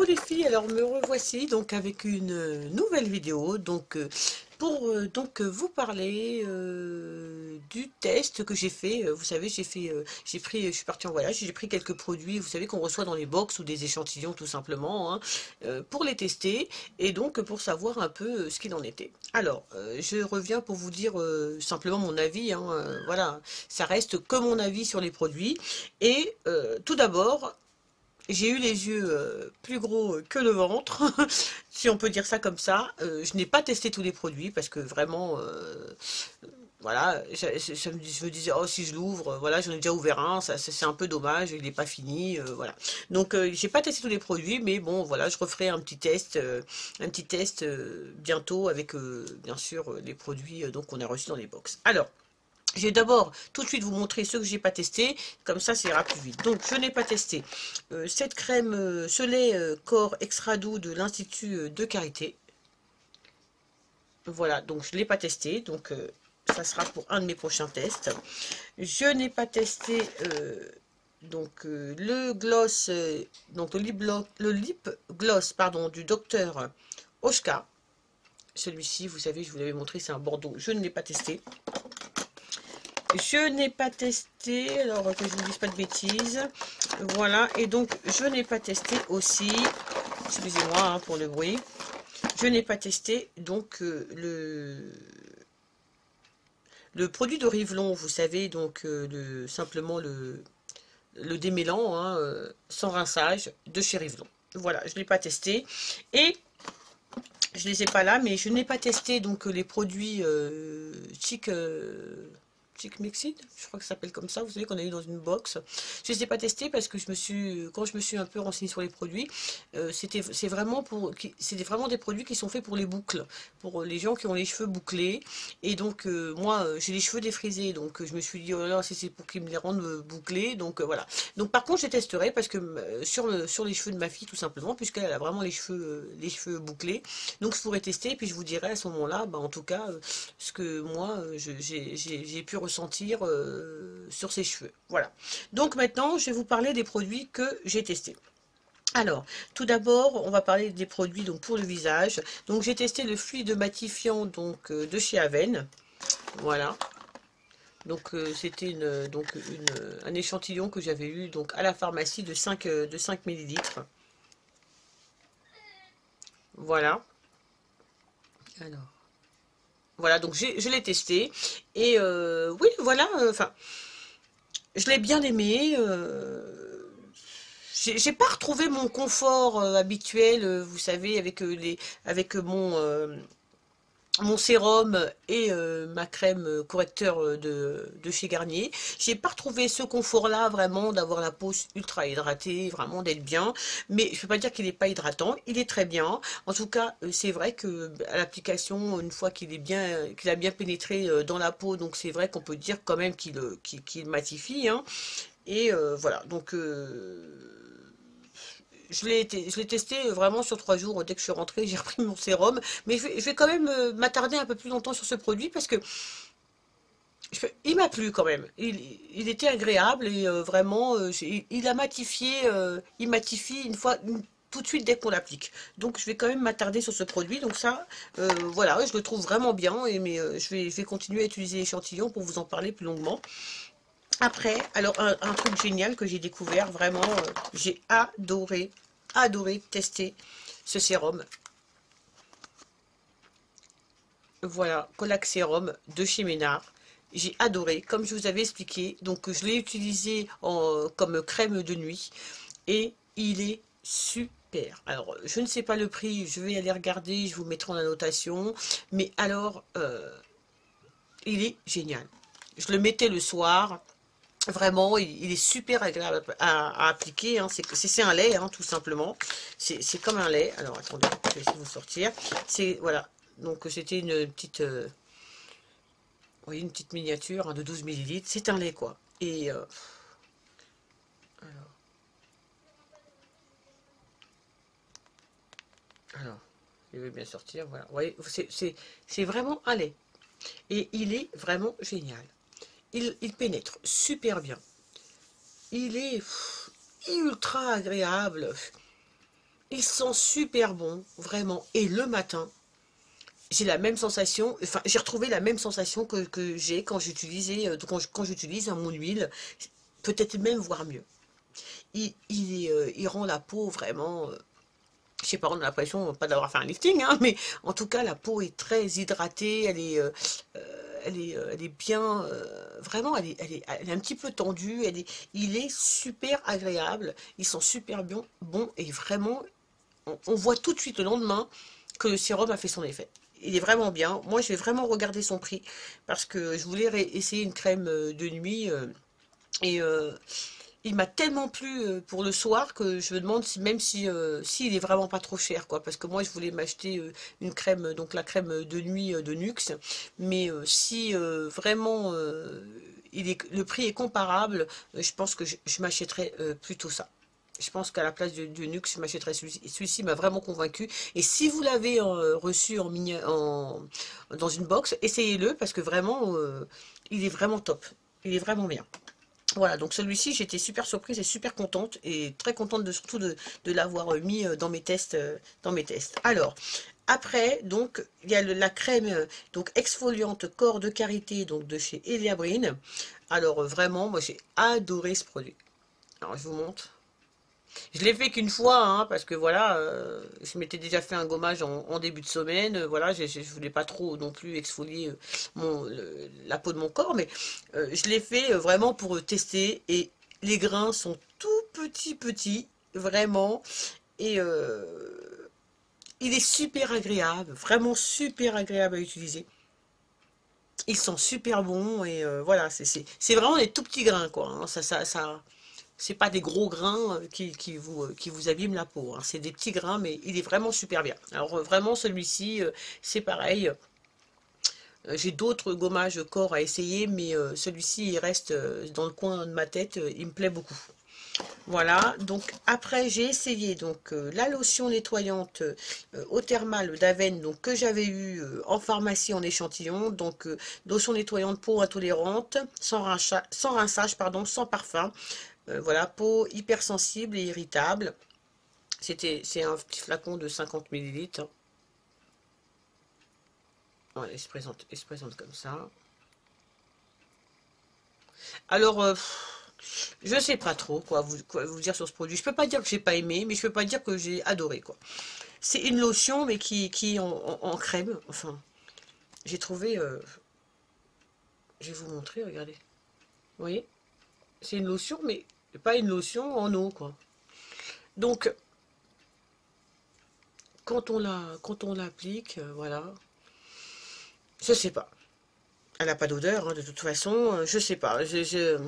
les filles, alors me revoici donc avec une nouvelle vidéo pour vous parler du test que j'ai fait. Vous savez, je suis partie en voyage, j'ai pris quelques produits, vous savez qu'on reçoit dans les box ou des échantillons tout simplement, hein, pour les tester et donc pour savoir un peu ce qu'il en était. Alors, je reviens pour vous dire simplement mon avis, hein, voilà, ça reste que mon avis sur les produits et tout d'abord. J'ai eu les yeux plus gros que le ventre, si on peut dire ça comme ça. Je n'ai pas testé tous les produits parce que vraiment, voilà, je me disais, oh si je l'ouvre, voilà, j'en ai déjà ouvert un, c'est un peu dommage, il n'est pas fini, voilà. Donc j'ai pas testé tous les produits, mais bon, voilà, je referai un petit test bientôt avec bien sûr les produits donc qu'on a reçus dans les box. Alors. Je vais d'abord tout de suite vous montrer ceux que j'ai pas testé, comme ça ira plus vite. Donc je n'ai pas testé cette crème, ce lait corps extra doux de l'Institut de Karité. Voilà, donc je ne l'ai pas testé, donc ça sera pour un de mes prochains tests. Je n'ai pas testé le gloss, le lip gloss pardon, du docteur Oshka. Celui-ci, vous savez, je vous l'avais montré, c'est un Bordeaux. Je ne l'ai pas testé. Je n'ai pas testé, alors que je ne vous dise pas de bêtises. Voilà, et donc je n'ai pas testé aussi, excusez-moi hein, pour le bruit, je n'ai pas testé donc le produit de Revlon, vous savez, donc simplement le démêlant, hein, sans rinçage, de chez Revlon. Voilà, je ne l'ai pas testé. Et je ne les ai pas là, mais je n'ai pas testé donc les produits Chic Mixid, je crois que ça s'appelle comme ça, vous savez qu'on a eu dans une box. Je ne les ai pas testés parce que quand je me suis un peu renseignée sur les produits, c'est vraiment des produits qui sont faits pour les boucles, pour les gens qui ont les cheveux bouclés. Et donc moi, j'ai les cheveux défrisés, donc je me suis dit oh là, si c'est pour qu'ils me les rendent bouclés, donc voilà. Donc par contre, je testerai parce que sur les cheveux de ma fille tout simplement, puisqu'elle a vraiment les cheveux bouclés. Donc je pourrais tester et puis je vous dirai à ce moment-là, bah, en tout cas, ce que moi j'ai pu ressentir sur ses cheveux. Voilà. Donc maintenant, je vais vous parler des produits que j'ai testés. Alors, tout d'abord, on va parler des produits donc pour le visage. Donc j'ai testé le fluide matifiant donc de chez Aven. Voilà. Donc c'était un échantillon que j'avais eu donc à la pharmacie de 5 millilitres. Voilà. Alors. Voilà, donc je l'ai testé. Et oui, voilà, enfin, je l'ai bien aimé. J'ai pas retrouvé mon confort habituel, vous savez, avec mon sérum et ma crème correcteur de chez Garnier. J'ai pas retrouvé ce confort-là vraiment d'avoir la peau ultra hydratée, vraiment d'être bien. Mais je peux pas dire qu'il n'est pas hydratant, il est très bien. En tout cas, c'est vrai que à l'application, une fois qu'il a bien pénétré dans la peau, donc c'est vrai qu'on peut dire quand même qu'il matifie. Hein. Et voilà, donc je l'ai testé vraiment sur 3 jours. Dès que je suis rentrée, j'ai repris mon sérum. Mais je vais quand même m'attarder un peu plus longtemps sur ce produit parce que il m'a plu quand même. Il était agréable et vraiment, il a matifié. Il matifie tout de suite dès qu'on l'applique. Donc je vais quand même m'attarder sur ce produit. Donc ça, voilà, je le trouve vraiment bien. Mais je vais continuer à utiliser l'échantillon pour vous en parler plus longuement. Après, alors un truc génial que j'ai découvert, vraiment, j'ai adoré tester ce sérum. Voilà, Colac Sérum de chez Ménard. J'ai adoré, comme je vous avais expliqué. Donc je l'ai utilisé comme crème de nuit et il est super. Alors, je ne sais pas le prix, je vais aller regarder, je vous mettrai en annotation. Mais alors, il est génial. Je le mettais le soir. Vraiment, il est super agréable à appliquer. Hein. C'est un lait, hein, tout simplement. C'est comme un lait. Alors, attendez, je vais essayer de vous sortir. Voilà. Donc, c'était une petite, vous voyez, une petite miniature hein, de 12 millilitres. C'est un lait, quoi. Et, alors, il veut bien sortir. Voilà. Vous voyez, c'est vraiment un lait. Et il est vraiment génial. Il pénètre super bien. Il est ultra agréable. Ils sont super bons, vraiment. Et le matin, j'ai la même sensation, enfin, j'ai retrouvé la même sensation que j'ai quand j'utilisais, quand j'utilise mon huile, peut-être même voire mieux. Il rend la peau vraiment, je sais pas, on a l'impression pas d'avoir fait un lifting, hein, mais en tout cas, la peau est très hydratée, elle est bien, vraiment, elle est un petit peu tendue, il est super agréable, ils sont super bien, bons, et vraiment, on voit tout de suite le lendemain que le sérum a fait son effet. Il est vraiment bien. Moi, je vais vraiment regarder son prix parce que je voulais essayer une crème de nuit et il m'a tellement plu pour le soir que je me demande si même si s'il est vraiment pas trop cher quoi, parce que moi je voulais m'acheter une crème, donc la crème de nuit de Nuxe, mais si vraiment le prix est comparable, je pense que je m'achèterais plutôt ça. Je pense qu'à la place du Nuxe, je m'achèterais celui-ci. Celui-ci m'a vraiment convaincu. Et si vous l'avez reçu dans une box, essayez-le parce que vraiment, il est vraiment top. Il est vraiment bien. Voilà, donc celui-ci, j'étais super surprise et super contente et très contente surtout de l'avoir mis dans mes tests, Alors, après, donc, il y a la crème donc exfoliante corps de karité donc de chez Elia Brin. Alors vraiment, moi j'ai adoré ce produit. Alors je vous montre. Je l'ai fait qu'une fois, hein, parce que voilà, je m'étais déjà fait un gommage en début de semaine. Voilà, je voulais pas trop non plus exfolier la peau de mon corps, mais je l'ai fait vraiment pour tester. Et les grains sont tout petits, petits, vraiment. Et il est super agréable, vraiment super agréable à utiliser. Ils sont super bons et voilà, c'est vraiment des tout petits grains, quoi, hein. C'est pas des gros grains qui vous abîment la peau, hein. C'est des petits grains, mais il est vraiment super bien. Alors vraiment, celui-ci, c'est pareil. J'ai d'autres gommages corps à essayer, mais celui-ci, il reste dans le coin de ma tête. Il me plaît beaucoup. Voilà, donc après j'ai essayé donc la lotion nettoyante eau thermale d'Aven donc que j'avais eu en pharmacie en échantillon, donc lotion nettoyante peau intolérante, sans rinçage pardon, sans parfum. Voilà, peau hypersensible et irritable. C'est un petit flacon de 50 millilitres. Voilà, il se présente comme ça. Alors, je sais pas trop quoi vous dire sur ce produit. Je peux pas dire que j'ai pas aimé, mais je peux pas dire que j'ai adoré quoi. C'est une lotion, mais qui est en crème. Enfin, j'ai trouvé. Je vais vous montrer, regardez. Vous voyez? C'est une lotion, mais pas une lotion en eau quoi. Donc, quand on l'applique, voilà. Je sais pas. Elle n'a pas d'odeur, hein, de toute façon. Je sais pas. Je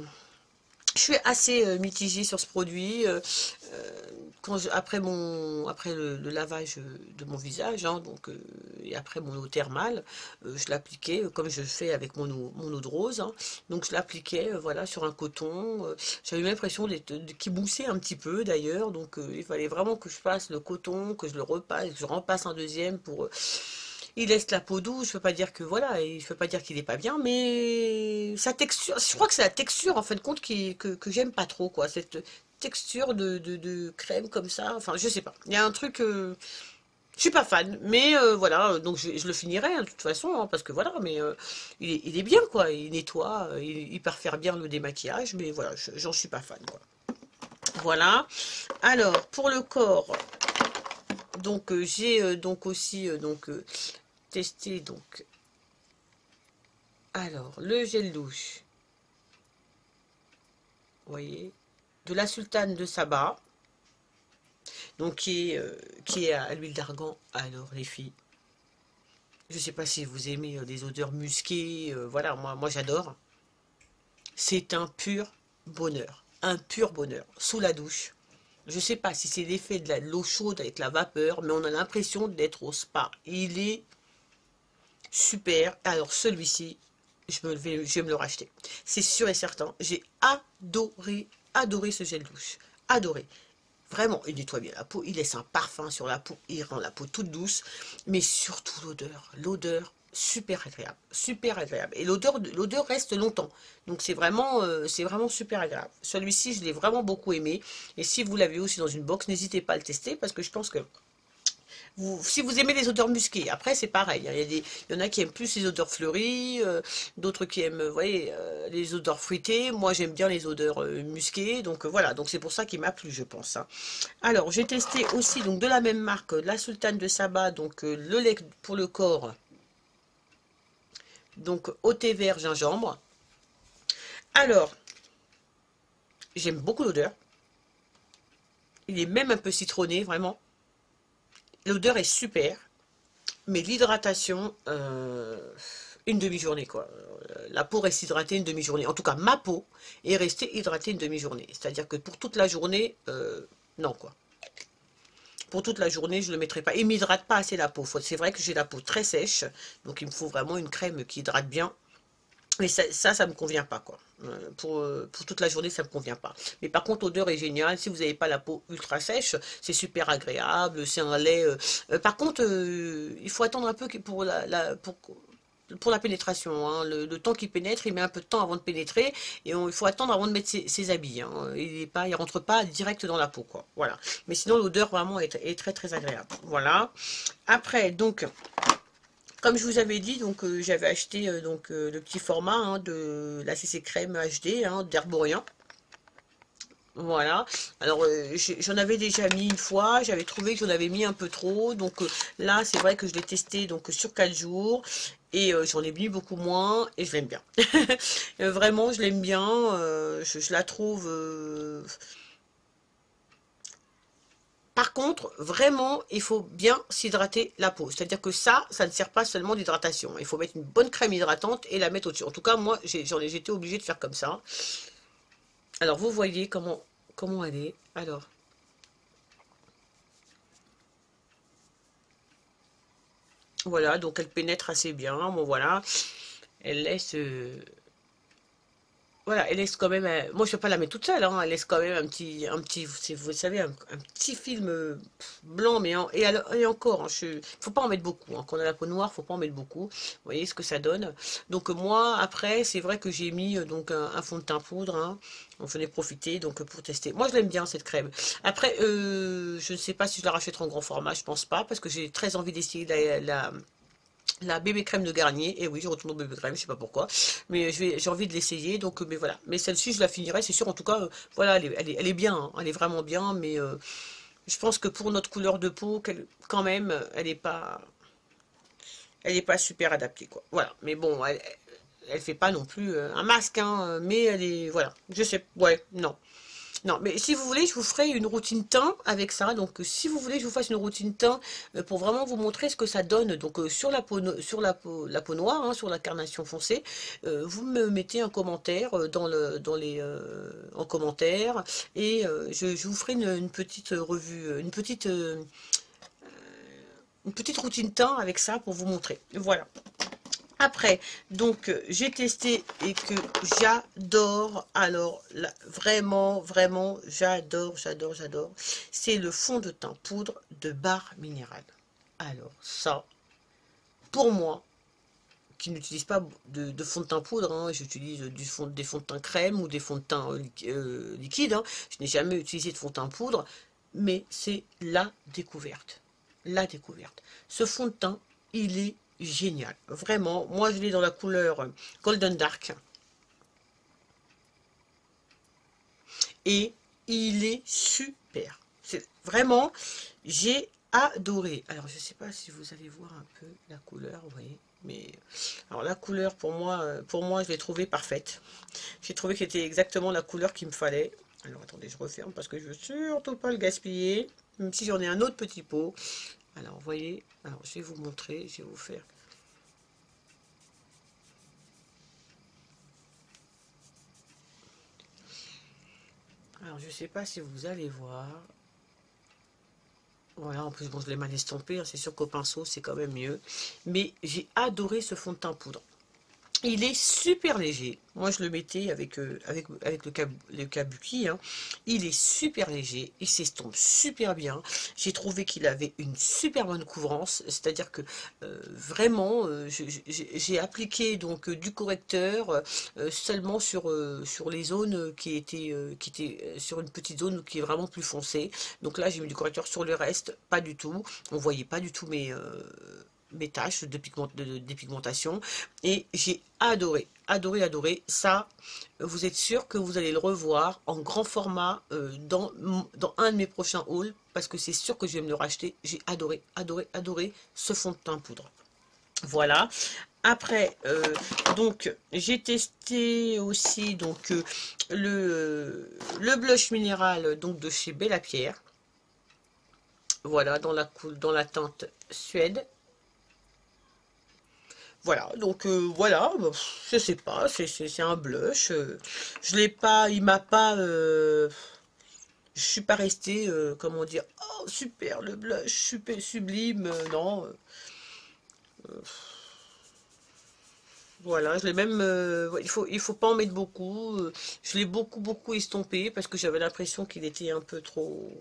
suis assez mitigée sur ce produit. Après le lavage de mon visage, hein, donc, et après mon eau thermale, je l'appliquais comme je fais avec mon eau de rose, hein. Donc je l'appliquais voilà, sur un coton. J'avais l'impression qu'il moussait un petit peu d'ailleurs. Donc il fallait vraiment que je passe le coton, que je le repasse, que je repasse un deuxième pour il laisse la peau douce, je peux pas dire que voilà, et je peux pas dire qu'il est pas bien, mais sa texture, je crois que c'est la texture en fin de compte que j'aime pas trop, quoi, cette texture de crème comme ça, enfin je sais pas, il y a un truc, je suis pas fan, mais voilà, donc je le finirai hein, de toute façon, hein, parce que voilà, mais il est bien quoi, il nettoie, il perfère bien le démaquillage, mais voilà, j'en suis pas fan quoi. Voilà, alors pour le corps, donc j'ai donc aussi testé donc alors le gel douche, vous voyez, de la sultane de Saba, donc qui est à l'huile d'argan. Alors les filles, je sais pas si vous aimez les odeurs musquées, voilà, moi j'adore. C'est un pur bonheur sous la douche. Je sais pas si c'est l'effet de l'eau chaude avec la vapeur, mais on a l'impression d'être au spa. Il est super. Alors celui-ci, je vais me le racheter. C'est sûr et certain. J'ai adoré, adoré ce gel douche. Adoré. Vraiment, il nettoie bien la peau, il laisse un parfum sur la peau, il rend la peau toute douce, mais surtout l'odeur. L'odeur, super agréable, super agréable. Et l'odeur reste longtemps. Donc c'est vraiment super agréable. Celui-ci, je l'ai vraiment beaucoup aimé. Et si vous l'avez aussi dans une box, n'hésitez pas à le tester parce que je pense que si vous aimez les odeurs musquées, après c'est pareil, hein, il y en a qui aiment plus les odeurs fleuries, d'autres qui aiment, vous voyez, les odeurs fruitées. Moi j'aime bien les odeurs musquées, donc voilà, donc c'est pour ça qu'il m'a plu, je pense, hein. Alors j'ai testé aussi donc de la même marque, la Sultane de Saba, donc le lait pour le corps, donc au thé vert gingembre. Alors j'aime beaucoup l'odeur, il est même un peu citronné, vraiment. L'odeur est super. Mais l'hydratation, une demi-journée, quoi. La peau reste hydratée une demi-journée. En tout cas, ma peau est restée hydratée une demi-journée. C'est-à-dire que pour toute la journée, non, quoi. Pour toute la journée, je ne le mettrai pas. Il ne m'hydrate pas assez la peau. C'est vrai que j'ai la peau très sèche, donc il me faut vraiment une crème qui hydrate bien. Mais ça me convient pas, quoi. Pour toute la journée, ça me convient pas. Mais par contre, l'odeur est géniale. Si vous n'avez pas la peau ultra sèche, c'est super agréable. C'est un lait. Par contre, il faut attendre un peu pour pour la pénétration, hein. Le temps qu'il pénètre, il met un peu de temps avant de pénétrer. Et il faut attendre avant de mettre ses habits, hein. Il rentre pas direct dans la peau, quoi. Voilà. Mais sinon, l'odeur vraiment est très très agréable. Voilà. Après, donc. Comme je vous avais dit, donc j'avais acheté le petit format, hein, de la CC Crème HD, hein, d'Herborian. Voilà. Alors j'en avais déjà mis une fois, j'avais trouvé que j'en avais mis un peu trop. Donc là, c'est vrai que je l'ai testé donc sur 4 jours. Et j'en ai mis beaucoup moins et je l'aime bien. Vraiment, je l'aime bien. Je la trouve. Par contre, vraiment, il faut bien s'hydrater la peau. C'est-à-dire que ça ne sert pas seulement d'hydratation. Il faut mettre une bonne crème hydratante et la mettre au-dessus. En tout cas, moi, j'étais obligée de faire comme ça. Alors, vous voyez comment elle est. Alors, voilà, donc elle pénètre assez bien. Bon, voilà. Elle laisse voilà, elle laisse quand même. Moi, je ne peux pas la mettre toute seule, hein. Elle laisse quand même vous savez, un petit film blanc, mais et encore, hein, faut pas en mettre beaucoup, hein. Quand on a la peau noire, faut pas en mettre beaucoup. Vous voyez ce que ça donne. Donc moi, après, c'est vrai que j'ai mis donc un fond de teint poudre, hein. J'en ai profité donc pour tester. Moi, je l'aime bien cette crème. Après, je ne sais pas si je la rachèterai en grand format, je pense pas, parce que j'ai très envie d'essayer la bébé crème de Garnier. Et oui, je retourne au bébé crème, je sais pas pourquoi, mais j'ai envie de l'essayer, donc mais voilà. Mais celle-ci, je la finirai, c'est sûr. En tout cas, voilà, elle est bien, hein. Elle est vraiment bien, mais je pense que pour notre couleur de peau, quand même, elle est pas super adaptée, quoi. Voilà. Mais bon, elle fait pas non plus un masque, hein, mais elle est, voilà. Je sais, ouais, non. Non, mais si vous voulez, je vous ferai une routine teint avec ça. Donc, si vous voulez, je vous fasse une routine teint pour vraiment vous montrer ce que ça donne. Donc, sur la peau, la peau noire, hein, sur la carnation foncée, vous me mettez un commentaire en commentaire et je vous ferai une petite revue, une petite routine teint avec ça pour vous montrer. Voilà. Après, donc, j'ai testé et que j'adore, alors, là, vraiment, vraiment, j'adore, c'est le fond de teint poudre de Barre Minéral. Alors, ça, pour moi, qui n'utilise pas de fond de teint poudre, hein, j'utilise des fonds de teint crème ou des fonds de teint liquide, hein. Je n'ai jamais utilisé de fond de teint poudre, mais c'est la découverte. La découverte. Ce fond de teint, il est génial. Vraiment, moi je l'ai dans la couleur Golden Dark. Et il est super. C'est vraiment, j'ai adoré. Alors je sais pas si vous allez voir un peu la couleur, vous voyez. Mais alors la couleur pour moi je l'ai trouvée parfaite. J'ai trouvé que c'était exactement la couleur qu'il me fallait. Alors attendez, je referme parce que je veux surtout pas le gaspiller. Même si j'en ai un autre petit pot. Alors vous voyez, alors je vais vous montrer, je vais vous faire. Alors je sais pas si vous allez voir. Voilà, en plus, bon, je l'ai mal estompé, hein, c'est sûr qu'au pinceau, c'est quand même mieux. Mais j'ai adoré ce fond de teint poudre. Il est super léger. Moi, je le mettais avec le kabuki, hein. Il est super léger. Il s'estompe super bien. J'ai trouvé qu'il avait une super bonne couvrance. C'est-à-dire que vraiment, j'ai appliqué donc du correcteur seulement sur les zones qui étaient sur une petite zone qui est vraiment plus foncée. Donc là, j'ai mis du correcteur sur le reste. Pas du tout. On voyait pas du tout mes taches de dépigmentation, et j'ai adoré, adoré, adoré ça. Vous êtes sûr que vous allez le revoir en grand format dans un de mes prochains hauls, parce que c'est sûr que je vais me le racheter. J'ai adoré, adoré, adoré ce fond de teint poudre. Voilà. Après, donc j'ai testé aussi donc le blush minéral donc de chez Bella Pierre. Voilà, dans la teinte Suède. Voilà, donc voilà, bah, je sais pas, c'est un blush. Je l'ai pas, il m'a pas, je suis pas restée, comment dire, oh super le blush, super sublime, non. Voilà, je l'ai même, ouais, il faut pas en mettre beaucoup. Je l'ai beaucoup, beaucoup estompé parce que j'avais l'impression qu'il était un peu trop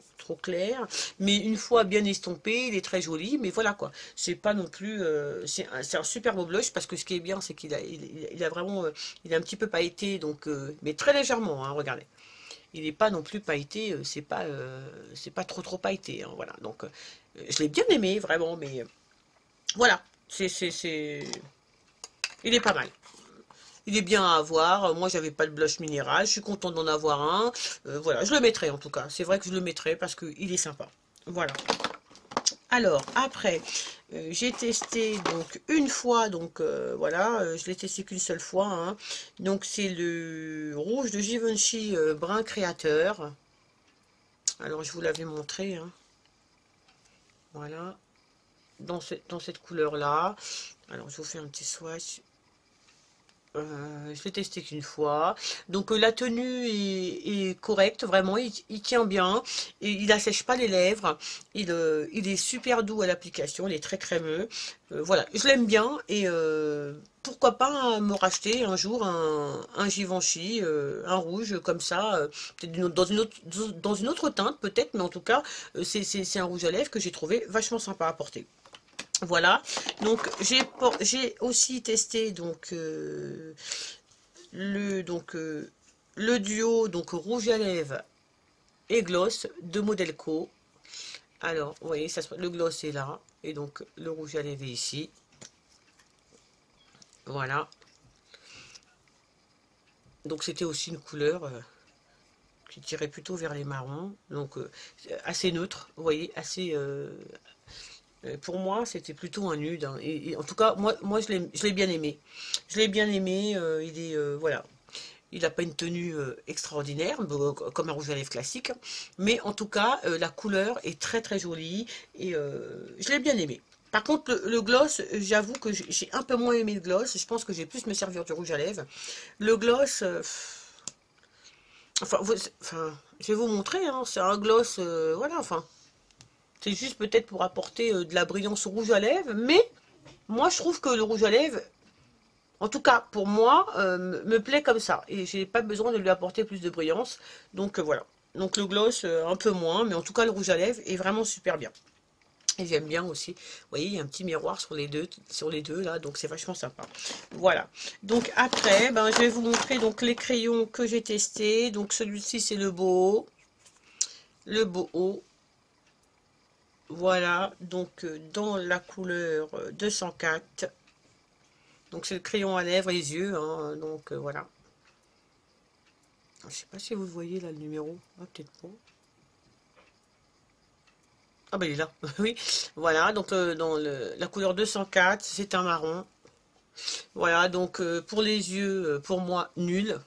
clair. Mais une fois bien estompé, il est très joli. Mais voilà quoi, c'est pas non plus, c'est un super beau blush parce que ce qui est bien, c'est il a vraiment, il est un petit peu pailleté, donc, mais très légèrement, hein, regardez. Il n'est pas non plus pailleté, c'est pas trop pailleté, hein, voilà. Donc, je l'ai bien aimé vraiment, mais voilà, il est pas mal. Il est bien à avoir. Moi, j'avais pas de blush minéral. Je suis contente d'en avoir un. Voilà, je le mettrai en tout cas. C'est vrai que je le mettrai parce qu'il est sympa. Voilà. Alors, après, j'ai testé donc une fois. Donc, voilà, je l'ai testé qu'une seule fois, hein. Donc, c'est le rouge de Givenchy brun créateur. Alors, je vous l'avais montré, hein. Voilà. Dans cette couleur-là. Alors, je vous fais un petit swatch. Je l'ai testé qu'une fois. Donc la tenue est correcte, vraiment, il tient bien. Et il assèche pas les lèvres. Il est super doux à l'application, il est très crémeux. Voilà, je l'aime bien. Et pourquoi pas me racheter un jour un Givenchy, un rouge comme ça, peut-être dans une autre teinte peut-être, mais en tout cas, c'est un rouge à lèvres que j'ai trouvé vachement sympa à porter. Voilà, donc j'ai aussi testé donc le duo donc rouge à lèvres et gloss de Modelco. Alors, vous voyez, le gloss est là et donc le rouge à lèvres est ici. Voilà. Donc c'était aussi une couleur qui tirait plutôt vers les marrons, donc assez neutre, vous voyez, assez pour moi, c'était plutôt un nude, hein. Et en tout cas, moi je l'ai bien aimé. Je l'ai bien aimé. Il est, voilà. Il n'a pas une tenue extraordinaire, comme un rouge à lèvres classique. Mais en tout cas, la couleur est très très jolie. Et je l'ai bien aimé. Par contre, le gloss, j'avoue que j'ai un peu moins aimé le gloss. Je pense que j'ai plus me servir du rouge à lèvres. Le gloss, enfin, je vais vous montrer, hein, c'est un gloss, voilà, enfin. C'est juste peut-être pour apporter de la brillance au rouge à lèvres, mais moi je trouve que le rouge à lèvres, en tout cas pour moi, me plaît comme ça. Et j'ai pas besoin de lui apporter plus de brillance. Donc voilà. Donc le gloss, un peu moins, mais en tout cas le rouge à lèvres est vraiment super bien. Et j'aime bien aussi. Vous voyez, il y a un petit miroir sur les deux là, donc c'est vachement sympa. Voilà. Donc après, ben, je vais vous montrer donc les crayons que j'ai testés. Donc celui-ci c'est le Boho. Le Boho. Voilà, donc dans la couleur 204. Donc c'est le crayon à lèvres et les yeux, hein, donc voilà. Je sais pas si vous voyez là le numéro. Ah, peut-être pas. Ah ben il est là, oui. Voilà, donc la couleur 204, c'est un marron. Voilà, donc pour les yeux, pour moi, nul.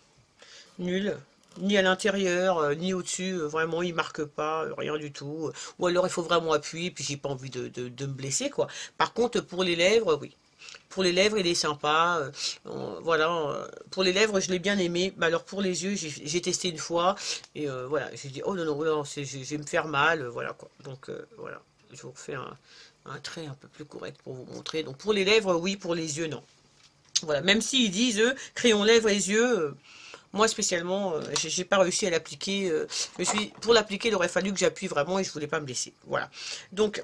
Nul. Ni à l'intérieur, ni au-dessus, vraiment, il marque pas, rien du tout. Ou alors il faut vraiment appuyer, puis j'ai pas envie de me blesser, quoi. Par contre, pour les lèvres, oui. Pour les lèvres, il est sympa. Voilà. Pour les lèvres, je l'ai bien aimé. Mais alors pour les yeux, j'ai testé une fois. Et voilà, j'ai dit, oh non, non, non, je vais me faire mal. Voilà quoi. Donc voilà. Je vous refais un trait un peu plus correct pour vous montrer. Donc pour les lèvres, oui. Pour les yeux, non. Voilà, même s'ils disent, crayon lèvres et yeux, moi spécialement, j'ai pas réussi à l'appliquer. Pour l'appliquer, il aurait fallu que j'appuie vraiment et je voulais pas me blesser. Voilà. Donc,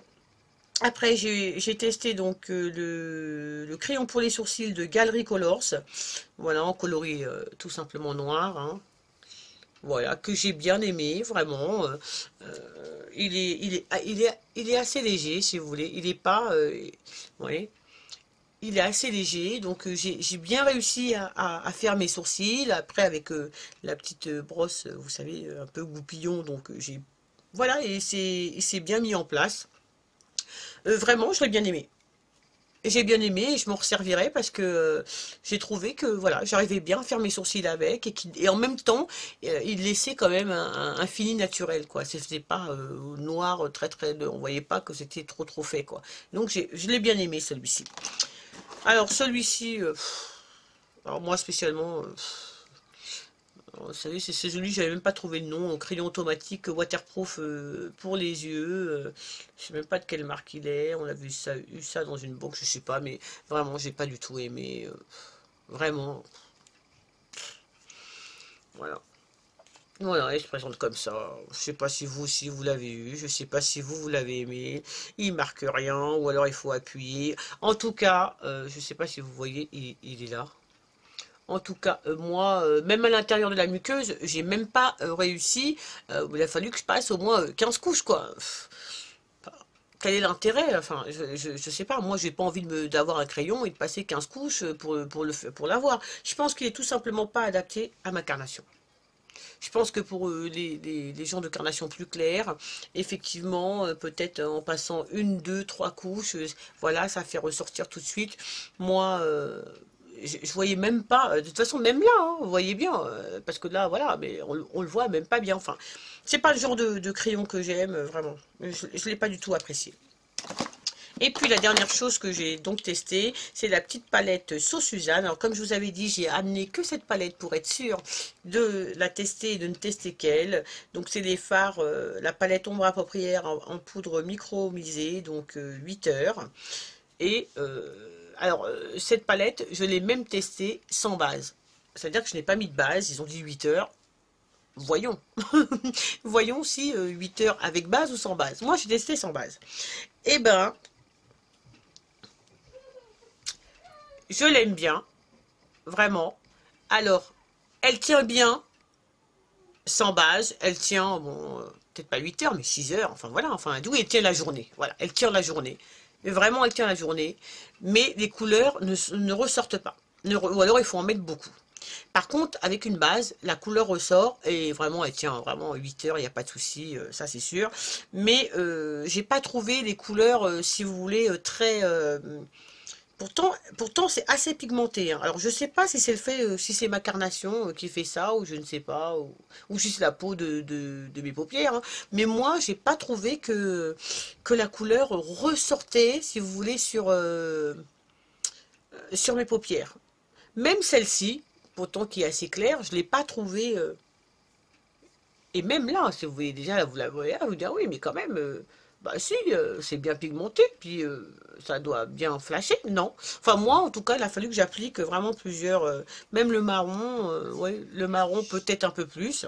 après, j'ai testé donc le crayon pour les sourcils de Galerie Colors. Voilà, en coloris tout simplement noir, hein. Voilà, que j'ai bien aimé, vraiment. Il est assez léger, si vous voulez. Il est pas, ouais, il est assez léger, donc j'ai bien réussi à faire mes sourcils. Après, avec la petite brosse, vous savez, un peu goupillon, donc voilà, et c'est bien mis en place. Vraiment, je l'ai bien aimé. J'ai bien aimé et je m'en resservirai parce que j'ai trouvé que voilà, j'arrivais bien à faire mes sourcils avec et en même temps, il laissait quand même un fini naturel quoi. C'était pas noir très très, on voyait pas que c'était trop fait quoi. Donc je l'ai bien aimé celui-ci. Alors celui-ci, alors moi spécialement, vous savez, c'est celui, j'avais même pas trouvé le nom, crayon automatique waterproof pour les yeux. Je sais même pas de quelle marque il est. On a eu ça dans une banque, je sais pas, mais vraiment, j'ai pas du tout aimé. Vraiment, voilà. Voilà, il se présente comme ça. Je sais pas si vous aussi vous l'avez eu, je sais pas si vous l'avez aimé. Il marque rien, ou alors il faut appuyer. En tout cas, je sais pas si vous voyez, il est là. En tout cas, moi, même à l'intérieur de la muqueuse, j'ai même pas réussi. Il a fallu que je passe au moins 15 couches, quoi. Quel est l'intérêt? Enfin, je sais pas. Moi, j'ai pas envie d'avoir un crayon et de passer 15 couches pour l'avoir. Je pense qu'il est tout simplement pas adapté à ma carnation. Je pense que pour les gens de carnation plus claire, effectivement, peut-être en passant une, deux, trois couches, voilà, ça fait ressortir tout de suite. Moi, je voyais même pas, de toute façon, même là, hein, vous voyez bien, parce que là, voilà, mais on le voit même pas bien. Enfin, c'est pas le genre de crayon que j'aime, vraiment. Je l'ai pas du tout apprécié. Et puis la dernière chose que j'ai donc testée, c'est la petite palette Sauce Suzanne. Alors comme je vous avais dit, j'ai amené que cette palette pour être sûre de la tester et de ne tester qu'elle. Donc c'est les fards, la palette ombre appropriaire en poudre micro-misée, donc 8 heures. Et alors cette palette, je l'ai même testée sans base. C'est-à-dire que je n'ai pas mis de base, ils ont dit 8 heures. Voyons. Voyons si 8 heures avec base ou sans base. Moi j'ai testé sans base. Eh ben, je l'aime bien, vraiment. Alors, elle tient bien, sans base. Elle tient, bon, peut-être pas 8 heures, mais 6 heures. Enfin, voilà. Enfin, d'où elle tient la journée. Voilà, elle tient la journée. Mais vraiment, elle tient la journée. Mais les couleurs ne ressortent pas. Ou alors, il faut en mettre beaucoup. Par contre, avec une base, la couleur ressort et vraiment, elle tient vraiment 8 heures, il n'y a pas de souci, ça c'est sûr. Mais j'ai pas trouvé les couleurs, si vous voulez, très pourtant c'est assez pigmenté, hein. Alors je sais pas si c'est le fait, si c'est ma carnation qui fait ça, ou je ne sais pas, ou si c'est la peau de mes paupières, hein. Mais moi j'ai pas trouvé que la couleur ressortait, si vous voulez, sur mes paupières. Même celle-ci, pourtant qui est assez claire, je l'ai pas trouvée. Et même là, si vous voyez déjà, vous la voyez, vous dire oui, mais quand même, bah si, c'est bien pigmenté, puis ça doit bien flasher, non. Enfin moi, en tout cas, il a fallu que j'applique vraiment plusieurs, même le marron, ouais, le marron peut-être un peu plus.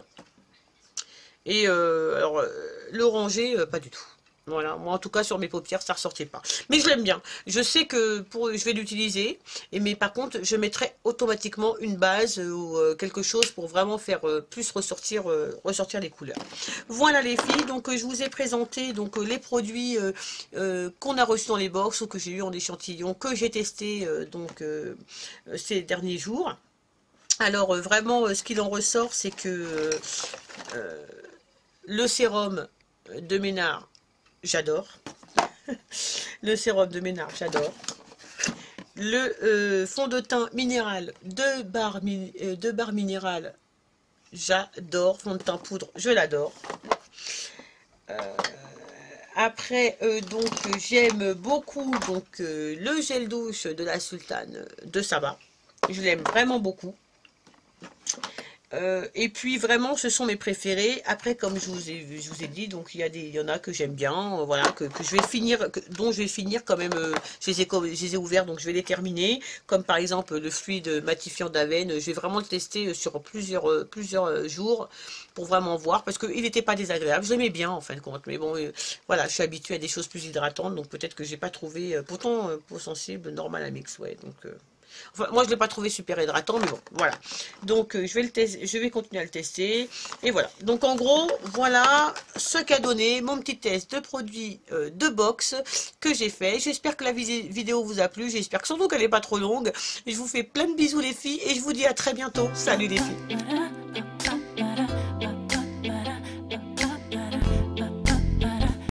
Et alors, l'orangé, pas du tout. Voilà, moi en tout cas sur mes paupières, ça ressortait pas. Mais je l'aime bien. Je sais que je vais l'utiliser, mais par contre, je mettrai automatiquement une base ou quelque chose pour vraiment faire plus ressortir les couleurs. Voilà les filles, donc je vous ai présenté donc les produits qu'on a reçus dans les box ou que j'ai eu en échantillon, que j'ai testé ces derniers jours. Alors vraiment, ce qu'il en ressort, c'est que le sérum de Ménard, j'adore. Le sérum de Ménard, j'adore. Le fond de teint minéral de Barre Minéral, j'adore. Fond de teint poudre, je l'adore. Après, donc, j'aime beaucoup donc, le gel douche de la Sultane de Saba. Je l'aime vraiment beaucoup. Et puis vraiment, ce sont mes préférés. Après, comme je vous ai dit, donc il y en a que j'aime bien, voilà, que je vais finir, dont je vais finir quand même. Je les ai ouverts, donc je vais les terminer. Comme par exemple le fluide matifiant d'Aven, je vais vraiment le tester sur plusieurs jours pour vraiment voir, parce qu'il n'était pas désagréable. Je l'aimais bien en fin de compte, mais bon, voilà, je suis habituée à des choses plus hydratantes, donc peut-être que j'ai pas trouvé. Pourtant, peau sensible, normal à mix, ouais, donc. Enfin, moi, je ne l'ai pas trouvé super hydratant, mais bon, voilà. Donc, je vais le tester, je vais continuer à le tester. Et voilà. Donc, en gros, voilà ce qu'a donné mon petit test de produit de box que j'ai fait. J'espère que la vidéo vous a plu. J'espère que surtout qu'elle n'est pas trop longue. Je vous fais plein de bisous, les filles, et je vous dis à très bientôt. Salut, les filles.